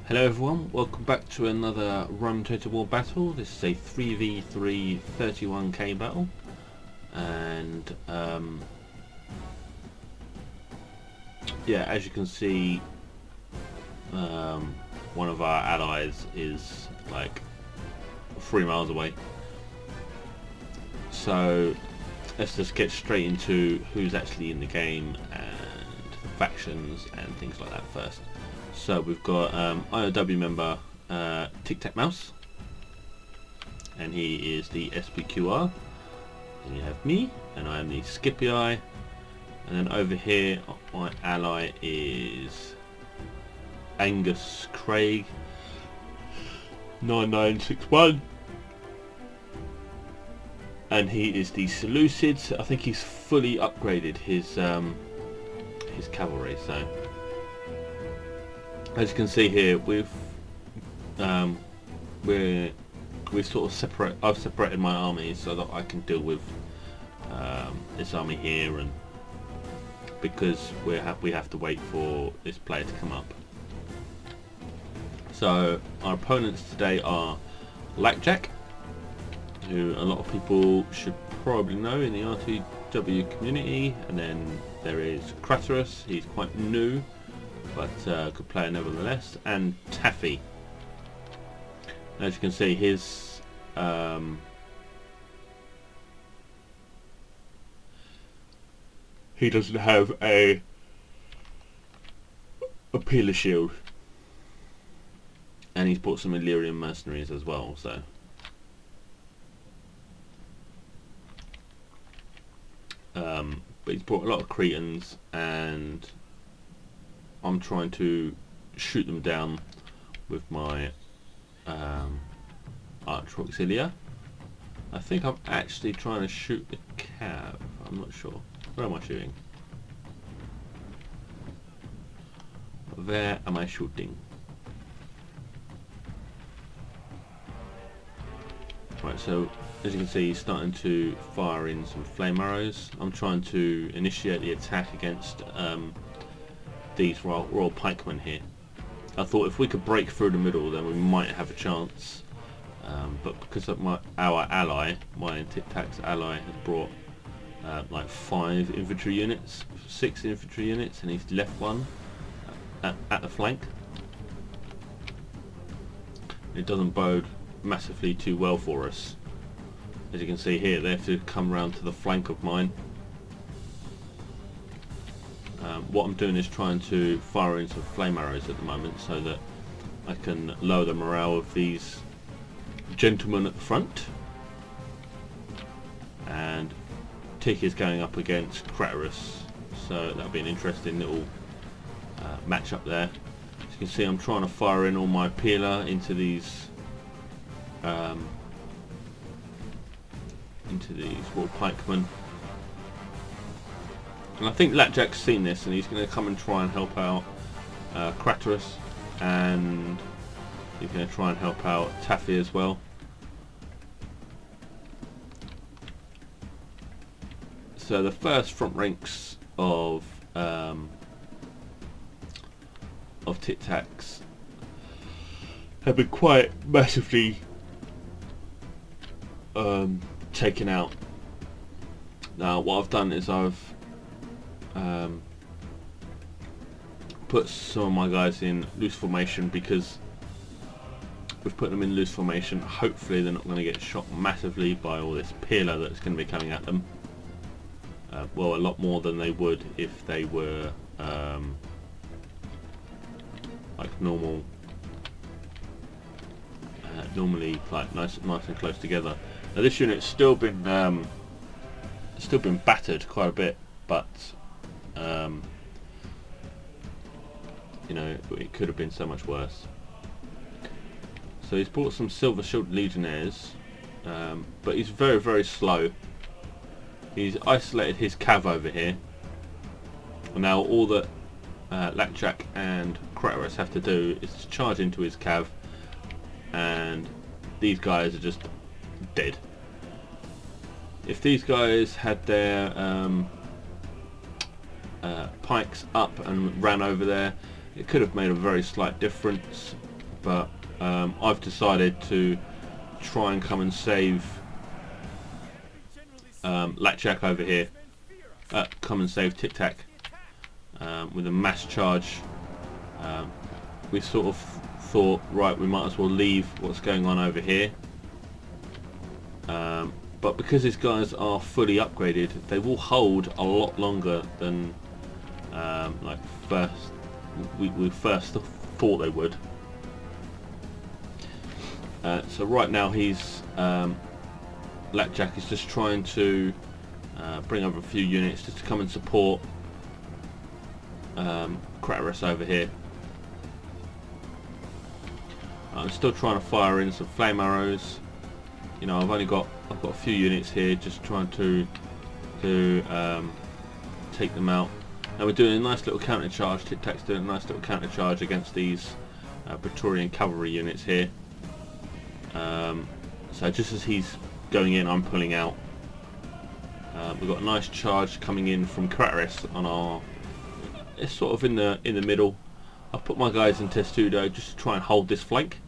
Hello everyone, welcome back to another Rome Total War battle. This is a 3v3 31k battle, and yeah, as you can see, one of our allies is like 3 miles away. So let's just get straight into who's actually in the game and the factions and things like that first. So we've got IOW member Tic Tac Mouse, and he is the SPQR. And you have me, and I am the Skippy Eye. And then over here, my ally is Angus Craig 9961, and he is the Seleucid. I think he's fully upgraded his cavalry. So as you can see here, we've sort of I've separated my army so that I can deal with this army here, and because we have to wait for this player to come up. So our opponents today are Blackjack, who a lot of people should probably know in the RTW community, and then there is Craterus. He's quite new, but good player nevertheless, and Taffy. As you can see, his he doesn't have a peeler shield, and he's bought some Illyrian mercenaries as well. So but he's brought a lot of Cretans, and I'm trying to shoot them down with my Archer Auxilia. I think I'm actually trying to shoot the cav. I'm not sure. Where am I shooting? Where am I shooting? Right, so as you can see, he's starting to fire in some flame arrows. I'm trying to initiate the attack against these royal pikemen here. I thought if we could break through the middle, then we might have a chance. But because of our ally, my Tic Tac's ally, has brought like 5 infantry units, 6 infantry units, and he's left one at the flank. It doesn't bode massively too well for us. As you can see here, they have to come round to the flank of mine. What I'm doing is trying to fire in some flame arrows at the moment so that I can lower the morale of these gentlemen at the front. And Tic is going up against Craterus, so that'll be an interesting little match up there. As you can see, I'm trying to fire in all my peeler into these war pikemen. And I think Blackjack's seen this, and he's going to come and try and help out Craterus, and he's going to try and help out Taffy as well. So the first front ranks of Tic Tacs have been quite massively taken out. Now what I've done is I've put some of my guys in loose formation, because we've put them in loose formation. Hopefully they're not going to get shot massively by all this peeler that's going to be coming at them. Well, a lot more than they would if they were like normally like nice and close together. Now this unit's still been battered quite a bit, but you know, it could have been so much worse. So he's brought some Silver Shield Legionnaires, but he's very, very slow. He's isolated his cav over here. Now all that Blackjack and Craterus have to do is to charge into his cav, and these guys are just dead. If these guys had their pikes up and ran over there, it could have made a very slight difference, but I've decided to try and come and save Latchak over here. Come and save Tic Tac with a mass charge. We sort of thought, right, we might as well leave what's going on over here. But because these guys are fully upgraded, they will hold a lot longer than like we first thought they would. So right now he's Latchak is just trying to bring over a few units just to come and support CATAPHRACTS over here. I'm still trying to fire in some flame arrows. You know, I've got a few units here, just trying to take them out. And we're doing a nice little counter charge. Tic Tac's doing a nice little counter charge against these Praetorian cavalry units here. So just as he's going in, I'm pulling out. We've got a nice charge coming in from CATAPHRACTS on our. It's sort of in the middle. I've put my guys in testudo just to try and hold this flank.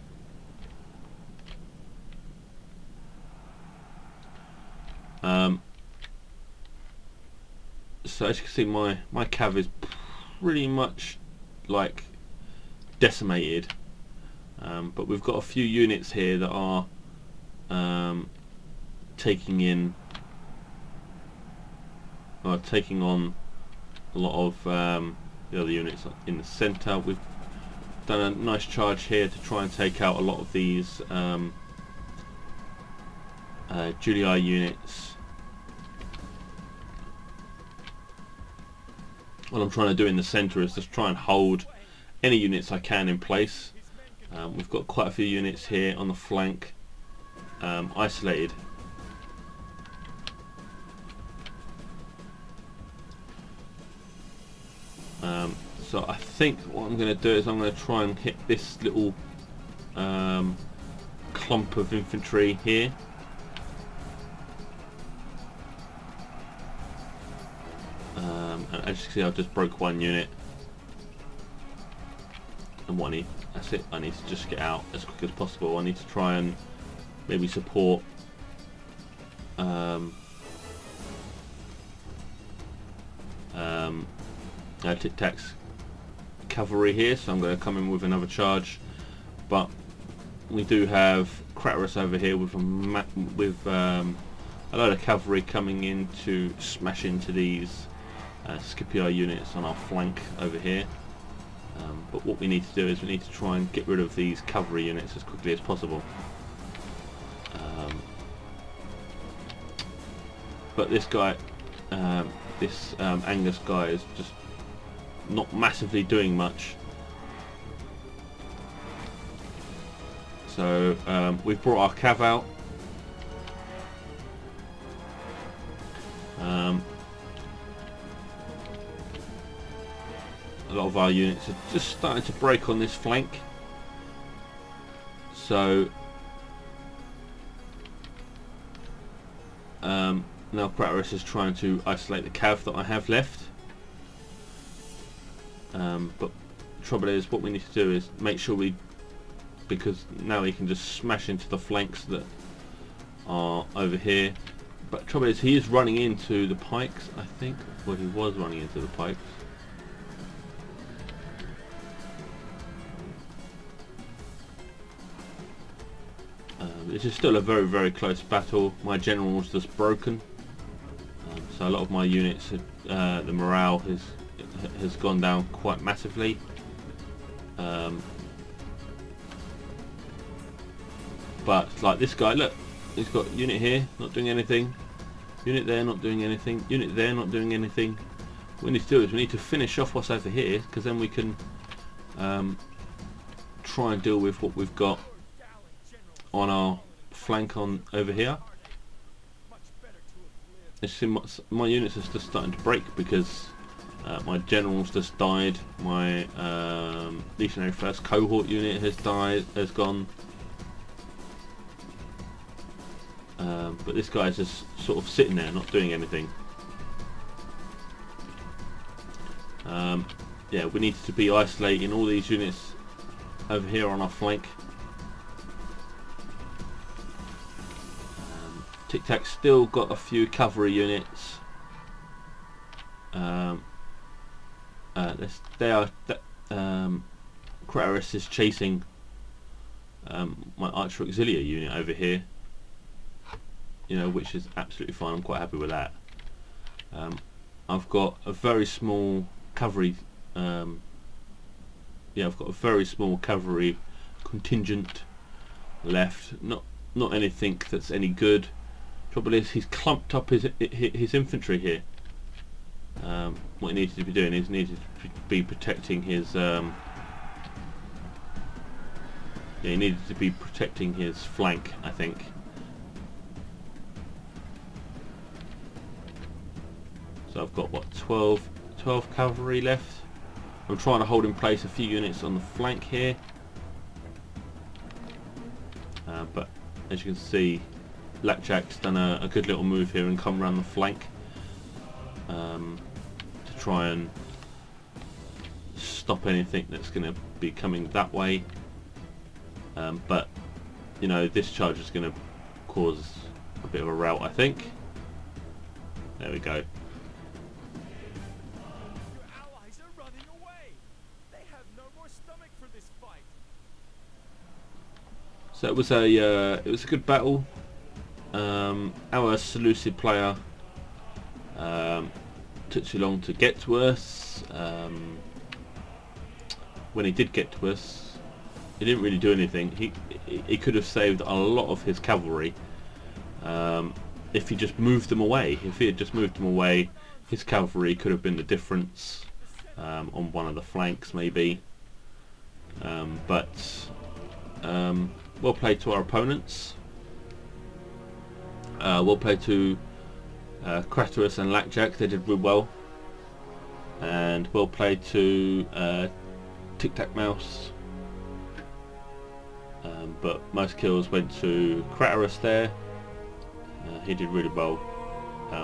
So as you can see, my cav is pretty much like decimated, but we've got a few units here that are taking on a lot of the other units in the centre. We've done a nice charge here to try and take out a lot of these Julii units. What I'm trying to do in the centre is just try and hold any units I can in place. We've got quite a few units here on the flank, isolated. So I think what I'm going to do is I'm going to try and hit this little clump of infantry here. And as you can see, I've just broke one unit. And that's it. I need to just get out as quick as possible. I need to try and maybe support Tic Tac's cavalry here, so I'm going to come in with another charge. But we do have CATAPHRACTS over here with a load of cavalry coming in to smash into these Scipii units on our flank over here. But what we need to do is we need to try and get rid of these cavalry units as quickly as possible. But this guy, Angus guy, is just not massively doing much. So we've brought our cav out. A lot of our units are just starting to break on this flank. So now CATAPHRACTS is trying to isolate the cav that I have left. But the trouble is, what we need to do is make sure because now he can just smash into the flanks that are over here. But the trouble is, he is running into the pikes, I think. Well, he was running into the pikes. This is still a very, very close battle. My general was just broken, so a lot of my units, the morale has gone down quite massively. But like this guy, look, he's got unit here, not doing anything. Unit there, not doing anything. Unit there, not doing anything. What we need to do is we need to finish off what's over here, because then we can try and deal with what we've got on our flank on over here. You see, my units are just starting to break because my general's just died. My legionary first cohort unit has gone. but this guy's just sort of sitting there not doing anything. Yeah, we need to be isolating all these units over here on our flank. Tic Tac's still got a few cavalry units. Kratos is chasing my archer auxiliary unit over here, you know, which is absolutely fine. I'm quite happy with that. I've got a very small cavalry. Yeah, I've got a very small cavalry contingent left. Not anything that's any good. Trouble is, he's clumped up his infantry here. What he needed to be doing is needed to be protecting his. Yeah, he needed to be protecting his flank, I think. So I've got what, 12 cavalry left. I'm trying to hold in place a few units on the flank here, but as you can see, Blackjack's done a good little move here and come around the flank to try and stop anything that's going to be coming that way. But you know, this charge is going to cause a bit of a rout, I think. There we go. So it was a good battle. Our Seleucid player took too long to get to us. When he did get to us, he didn't really do anything. He could have saved a lot of his cavalry if he just moved them away. If he had just moved them away, his cavalry could have been the difference on one of the flanks, maybe. Well played to our opponents. Well played to Kratos and Blackjack. They did really well. And well played to Tic Tac Mouse. But most kills went to Kratos there. He did really well,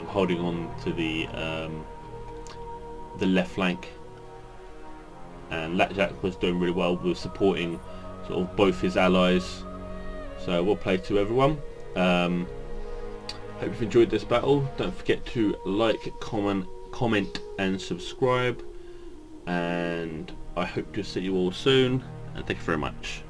holding on to the left flank. And Blackjack was doing really well with supporting sort of both his allies. So well played to everyone. Hope you've enjoyed this battle. Don't forget to like, comment and subscribe, and I hope to see you all soon, and thank you very much.